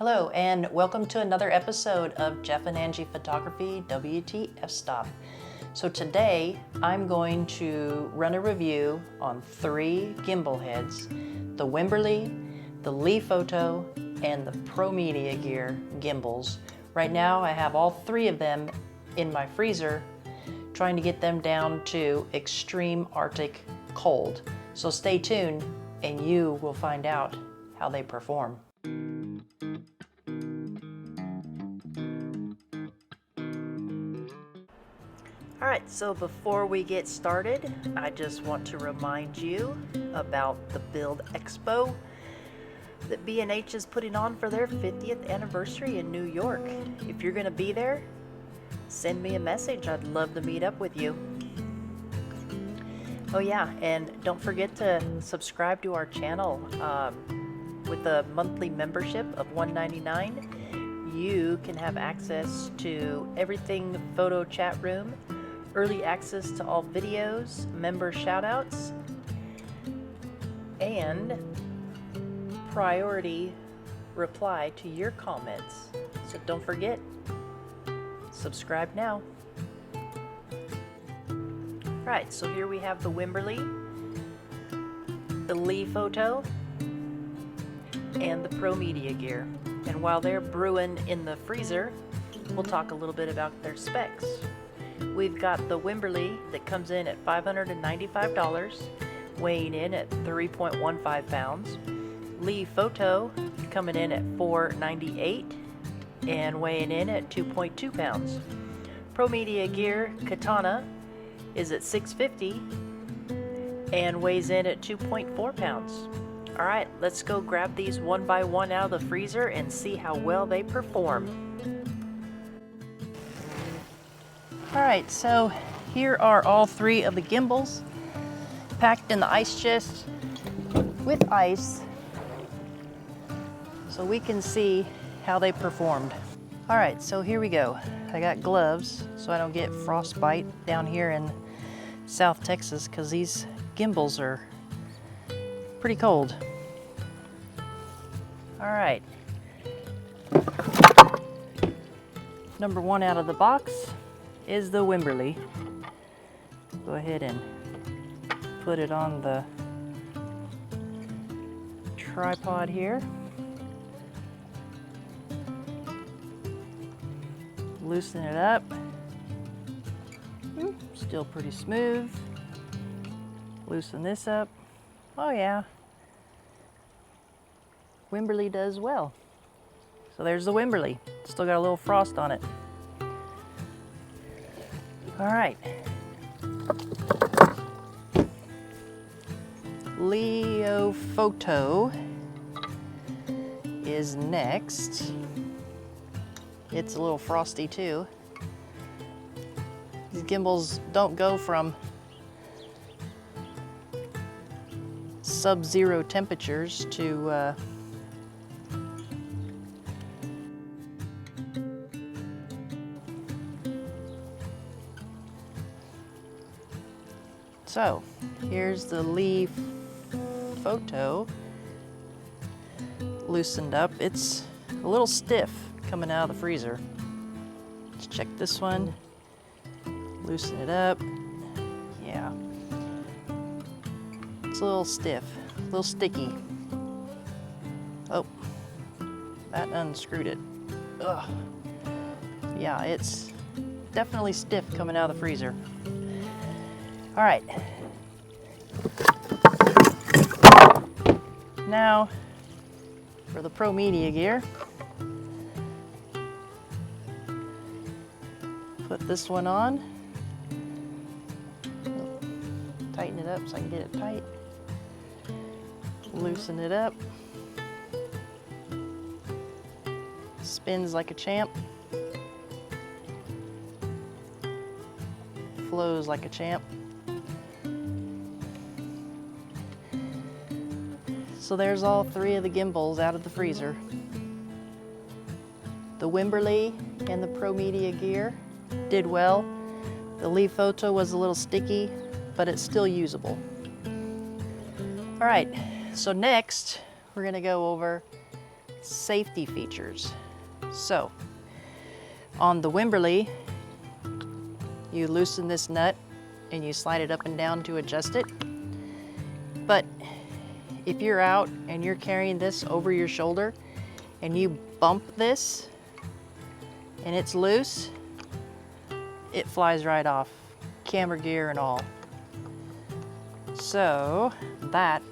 Hello and welcome to another episode of Jeff and Angie Photography FSTOP. So today I'm going to run a review on 3 gimbal heads, the Wimberly, the Leofoto, and the ProMediaGear gimbals. Right now I have all 3 of them in my freezer, trying to get them down to extreme Arctic cold. So stay tuned and you will find out how they perform. Alright, so before we get started, I just want to remind you about the Build Expo that B&H is putting on for their 50th anniversary in New York. If you're going to be there, send me a message. I'd love to meet up with you. Oh yeah, and don't forget to subscribe to our channel. With a monthly membership of $1.99, you can have access to everything photo chat room, early access to all videos, member shoutouts, and priority reply to your comments. So don't forget, subscribe now. Right, so here we have the Wimberly, the Leofoto, and the ProMediaGear. And while they're brewing in the freezer, we'll talk a little bit about their specs. We've got the Wimberly that comes in at $595, weighing in at 3.15 pounds. Leofoto coming in at $498 and weighing in at 2.2 pounds. ProMediaGear Katana is at $650 and weighs in at 2.4 pounds. All right, let's go grab these one by one out of the freezer and see how well they perform. All right, so here are all 3 of the gimbals packed in the ice chest with ice so we can see how they performed. All right, so here we go. I got gloves so I don't get frostbite down here in South Texas because these gimbals are pretty cold. All right. Number 1 out of the box is the Wimberly. Go ahead and put it on the tripod here. Loosen it up. Still pretty smooth. Loosen this up. Oh yeah. Wimberly does well. So there's the Wimberly. Still got a little frost on it. All right. Leofoto is next. It's a little frosty too. These gimbals don't go from sub-zero temperatures to so here's the Leofoto loosened up. It's a little stiff coming out of the freezer. Let's check this one. Loosen it up. Yeah. It's a little stiff, a little sticky. Oh, that unscrewed it. Ugh. Yeah, it's definitely stiff coming out of the freezer. All right. Now for the ProMediaGear. Put this one on. Tighten it up so I can get it tight. Loosen it up. Spins like a champ. Flows like a champ. So there's all 3 of the gimbals out of the freezer. The Wimberly and the ProMediaGear did well. The Leofoto was a little sticky, but it's still usable. All right, so next we're gonna go over safety features. So, on the Wimberly, you loosen this nut and you slide it up and down to adjust it. But if you're out and you're carrying this over your shoulder and you bump this and it's loose, it flies right off, camera gear and all. So that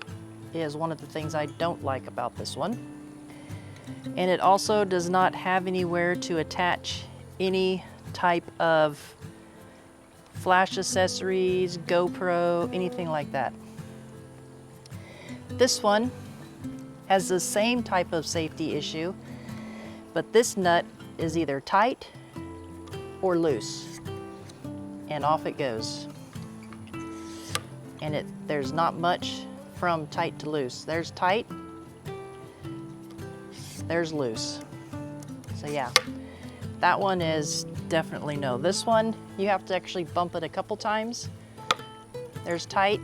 is one of the things I don't like about this one. And it also does not have anywhere to attach any type of flash accessories, GoPro, anything like that. This one has the same type of safety issue, but this nut is either tight or loose, and off it goes. And there's not much from tight to loose. There's tight, there's loose. So yeah, that one is definitely no. This one, you have to actually bump it a couple times. There's tight.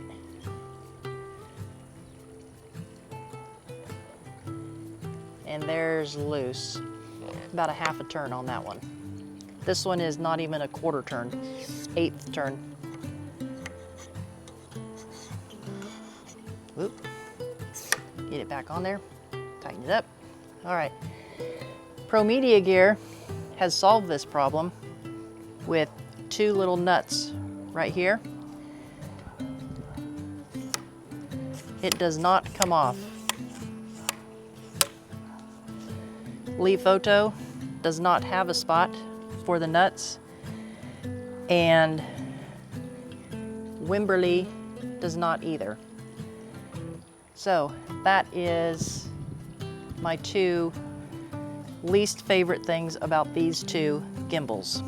And there's loose. About a half a turn on that one. This one is not even a quarter turn, 1/8 turn. Whoop. Get it back on there, tighten it up. All right, ProMediaGear has solved this problem with 2 little nuts right here. It does not come off. Leofoto does not have a spot for the nuts, and Wimberly does not either. So that is my 2 least favorite things about these 2 gimbals.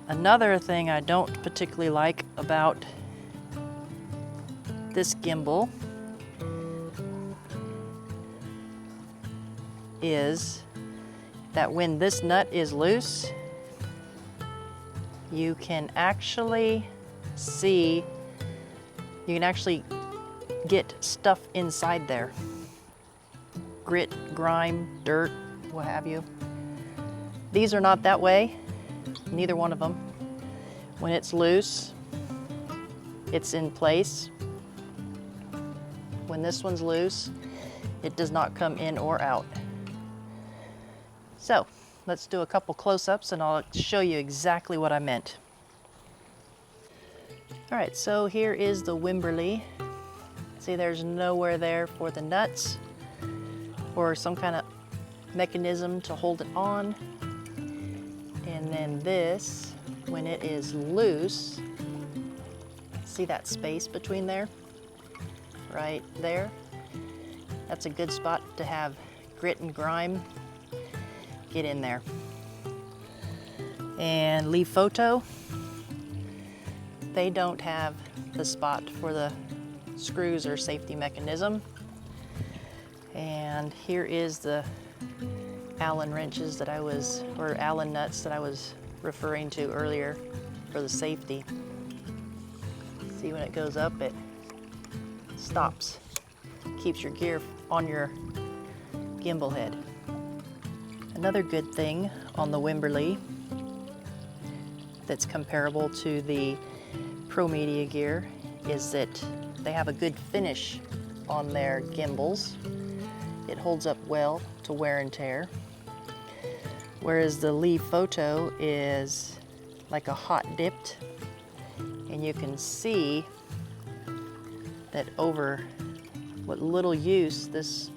Another thing I don't particularly like about this gimbal is that when this nut is loose, you can actually see, you can actually get stuff inside there. Grit, grime, dirt, what have you. These are not that way, neither one of them. When it's loose, it's in place. When this one's loose, it does not come in or out. So let's do a couple close-ups and I'll show you exactly what I meant. All right, so here is the Wimberly. See, there's nowhere there for the nuts or some kind of mechanism to hold it on. And then this, when it is loose, see that space between there? Right there. That's a good spot to have grit and grime get in there. And Leofoto, they don't have the spot for the screws or safety mechanism. And here is the Allen wrenches that or Allen nuts that I was referring to earlier for the safety. See, when it goes up, it stops. Keeps your gear on your gimbal head. Another good thing on the Wimberly that's comparable to the ProMediaGear is that they have a good finish on their gimbals. It holds up well to wear and tear. Whereas the Leofoto is like a hot dipped, and you can see that over what little use this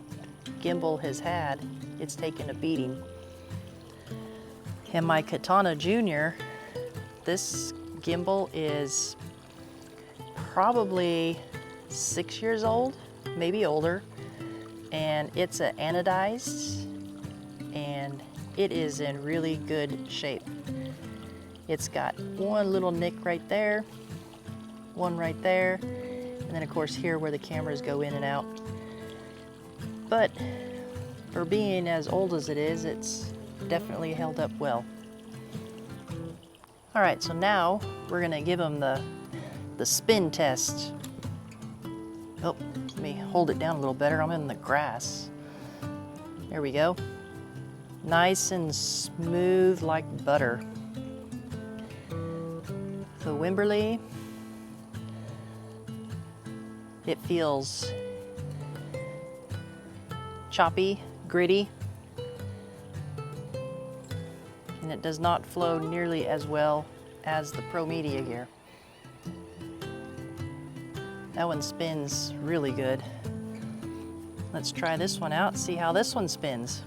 gimbal has had, it's taken a beating. And my Katana Junior, this gimbal is probably 6 years old, maybe older, and it's anodized, and it is in really good shape. It's got one little nick right there, one right there, and then of course here where the cameras go in and out. But for being as old as it is, it's definitely held up well. All right, so now we're gonna give them the spin test. Oh, let me hold it down a little better. I'm in the grass. There we go. Nice and smooth like butter. The Wimberly, it feels choppy, gritty, and it does not flow nearly as well as the ProMediaGear. That one spins really good. Let's try this one out, see how this one spins.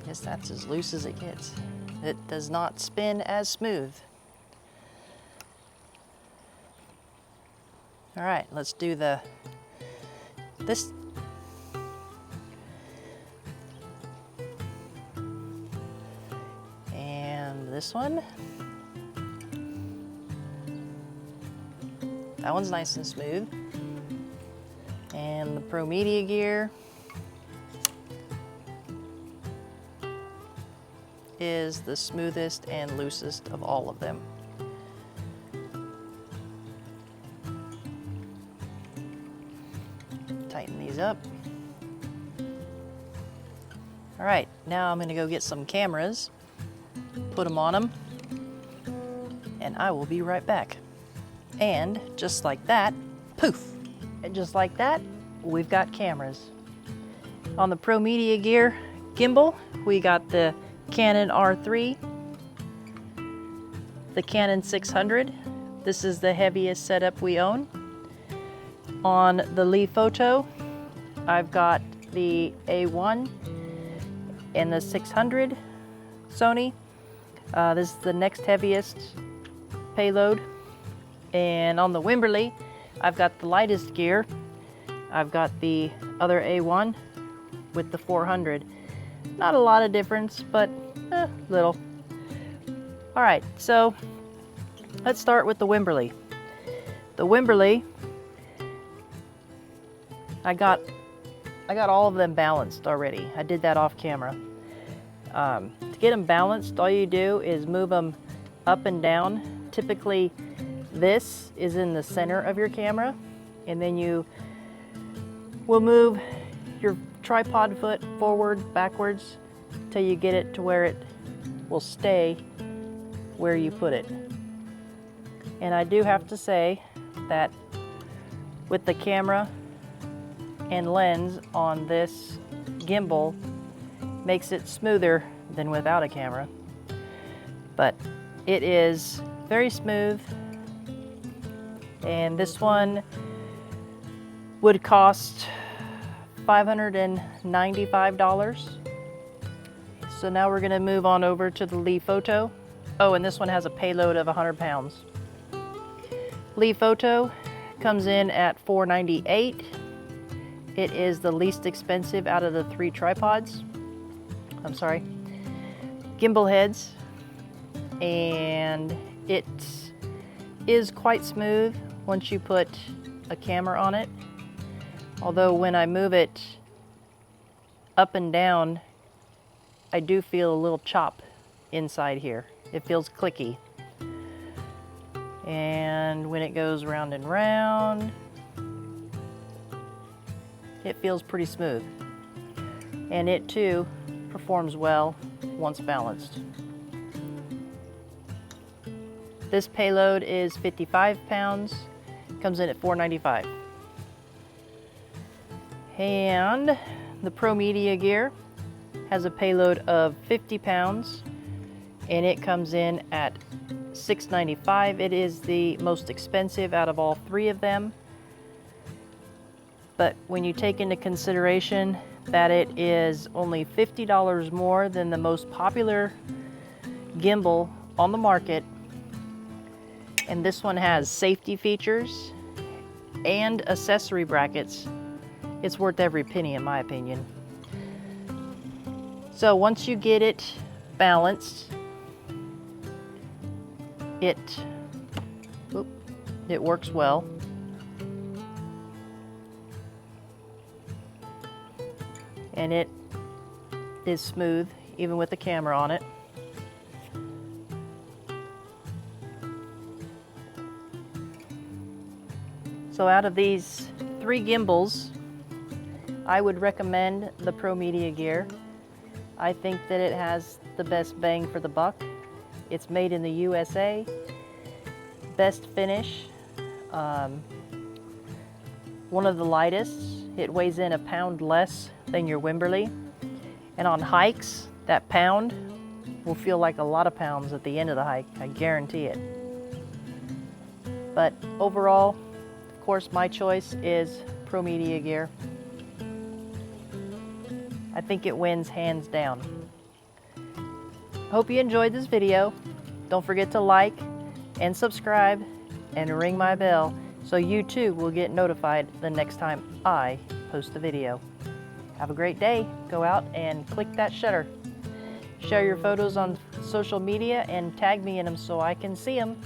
Guess that's as loose as it gets. It does not spin as smooth. All right, let's do this. And this one. That one's nice and smooth. And the ProMediaGear is the smoothest and loosest of all of them. Tighten these up. All right, now I'm gonna go get some cameras, put them on them, and I will be right back. And just like that, poof! And just like that, we've got cameras. On the ProMediaGear gimbal, we got the Canon R3, the Canon 600. This is the heaviest setup we own. On the Leofoto, I've got the A1 and the 600 Sony. This is the next heaviest payload. And on the Wimberly, I've got the lightest gear. I've got the other A1 with the 400. Not a lot of difference, but little. All right, so let's start with the Wimberly. The Wimberly, I got all of them balanced already. I did that off camera. To get them balanced, all you do is move them up and down. Typically, this is in the center of your camera, and then you will move your tripod foot forward, backwards, till you get it to where it will stay where you put it. And I do have to say that with the camera and lens on this gimbal makes it smoother than without a camera. But it is very smooth, and this one would cost $595. So now we're gonna move on over to the Leofoto. Oh, and this one has a payload of 100 pounds. Leofoto comes in at $498. It is the least expensive out of the 3 tripods. I'm sorry, gimbal heads. And it is quite smooth once you put a camera on it. Although when I move it up and down, I do feel a little chop inside here. It feels clicky. And when it goes round and round, it feels pretty smooth. And it too performs well once balanced. This payload is 55 pounds, comes in at $495. And the ProMediaGear has a payload of 50 pounds, and it comes in at $695. It is the most expensive out of all 3 of them. But when you take into consideration that it is only $50 more than the most popular gimbal on the market, and this one has safety features and accessory brackets, it's worth every penny in my opinion. So once you get it balanced, it works well. And it is smooth even with the camera on it. So out of these 3 gimbals, I would recommend the ProMediaGear. I think that it has the best bang for the buck. It's made in the USA, best finish, one of the lightest. It weighs in a pound less than your Wimberly. And on hikes, that pound will feel like a lot of pounds at the end of the hike, I guarantee it. But overall, of course, my choice is ProMediaGear. I think it wins hands down. Hope you enjoyed this video. Don't forget to like and subscribe and ring my bell so you too will get notified the next time I post a video. Have a great day. Go out and click that shutter. Share your photos on social media and tag me in them so I can see them.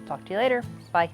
Talk to you later. Bye.